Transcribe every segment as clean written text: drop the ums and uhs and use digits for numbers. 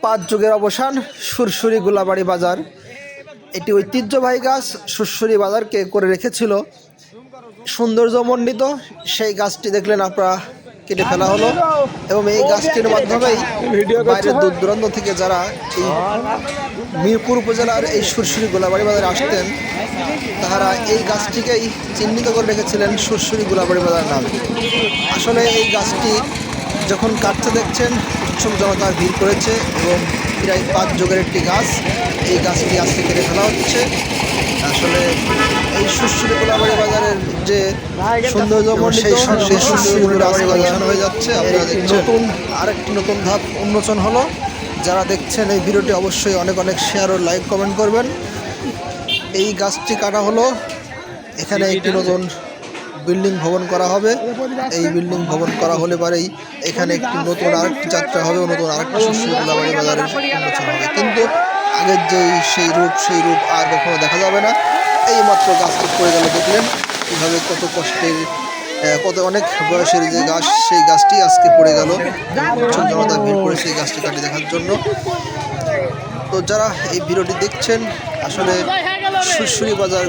পাঁচ যুগের অবসান সুরসুরি গোলাবাড়ি বাজার। এটি ঐতিহ্যবাহী গাছ সুরসুরি বাজারকে করে রেখেছিল সৌন্দর্যমণ্ডিত। সেই গাছটি দেখলেন আপনারা কেটে ফেলা হলো এবং এই গাছটির মাধ্যমেই বাইরের দূর দূরান্ত থেকে যারা এই মিরপুর উপজেলার এই সুরসুরি গোলাবাড়ি বাজারে আসতেন তারা এই গাছটিকেই চিহ্নিত করে রেখেছিলেন সুরসুরি গোলাবাড়ি বাজার নাম। আসলে এই গাছটি যখন কাটতে দেখছেন উৎসব জনতার ভিড় করেছে এবং প্রায় 5 যুগের একটি গাছ, এই গাছটি আজকে কেটে ফেলা হচ্ছে। আসলে এই সুরসুরি গোলাবাড়ি বাজারের যে সৌন্দর্য সেই সুরসুরি গোলাবাড়ি বাজার হয়ে যাচ্ছে। আপনারা নতুন আরেকটি নতুন ধাপ উন্মোচন হলো। যারা দেখছেন এই ভিডিওটি অবশ্যই অনেক অনেক শেয়ার ও লাইক কমেন্ট করবেন। এই গাছটি কাটা হলো, এখানে একটি নতুন বিল্ডিং ভবন করা হবে। এই বিল্ডিং ভবন করা হলে পরেই এখানে একটি নতুন আরেকটি যাত্রা হবে, নতুন আরেকটি সুরসুরি গোলাবাড়ি বাজারের উন্মোচন হবে। কিন্তু আগের সেই রূপ আর কখনো দেখা যাবে না। এই মাত্র গাছটি পড়ে গেল, দেখলেন কীভাবে কত কষ্টের কত অনেক বয়সের যে গাছ, সেই গাছটি আজকে পড়ে গেল। জনতা ভিড় করে সেই গাছটি কাটিয়ে দেখার জন্য। তো যারা এই ভিডিওটি দেখছেন, আসলে সুরসুরি বাজার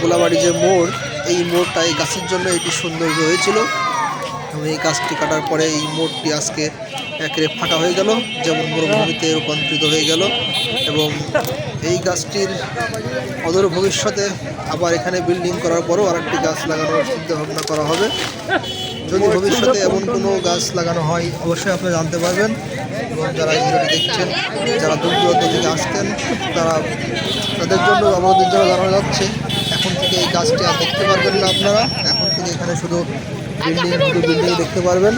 গোলাবাড়ি যে মোড়, এই মোড়টা এই গাছের জন্য এটি সৌন্দর্য হয়েছিল এবং এই গাছটি কাটার পরে এই মোড়টি আজকে একেবারে ফাঁকা হয়ে গেল, যেমন মরুভূমিতে রূপান্তরিত হয়ে গেল। এবং এই গাছটির অদূর ভবিষ্যতে আবার এখানে বিল্ডিং করার পরও আরেকটি গাছ লাগানোর চিন্তা ভাবনা করা হবে। যদি ভবিষ্যতে এমন কোনো গাছ লাগানো হয় অবশ্যই আপনি জানতে পারবেন। এবং যারা এই ভিডিওটি দেখছেন, যারা দূর দূরান্ত থেকে আসতেন তাদের জন্য আমাদের জন্য জানানো যাচ্ছে, এখন থেকে এই গাছটি আর দেখতে পারবেন না আপনারা। এখন থেকে এখানে শুধু বিল্ডিং দেখতে পারবেন।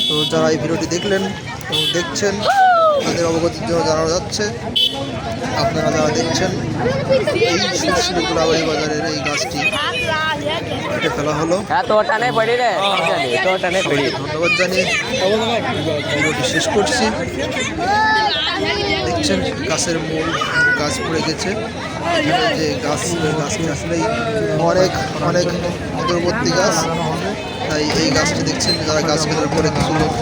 তো যারা এই ভিডিওটি দেখলেন এবং দেখছেন তাদের অবগতির জন্য জানানো যাচ্ছে, আপনারা যারা দেখছেন এই সুরসুরি গোলাবাড়ি বাজারের এই গাছটি কেটে ফেলা হলো। ধন্যবাদ জানিয়ে ভিডিওটি শেষ করছি। দেখছেন গাছের মূল গাছ পড়ে গেছে। এখানে যে গাছটি আসলেই অনেক অনেক অদূরবর্তী গাছ, তাই এই গাছটি দেখছেন যারা গাছ কেনার পরে কিছু লোক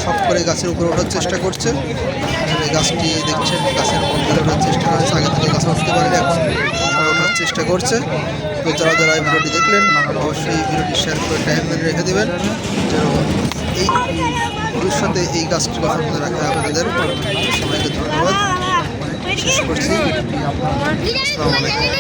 সব করে গাছের উপরে ওঠার চেষ্টা করছে। এই গাছটি দেখছেন গাছের মধ্যে ওঠার চেষ্টা করেছে, আগে থেকে গাছে উঠতে পারেনি, এখন ওঠার চেষ্টা করছে। তো যারা যারা এই ভিডিওটি দেখলেন অবশ্যই এই ভিডিওটি শেয়ার করে টাইম রেখে দেবেন, যেন এই ভবিষ্যতে এই গাছটি বাসা করে রাখা আপনাদের। সবাইকে ধন্যবাদ, শেষ করছি। আসসালামু আলাইকুম।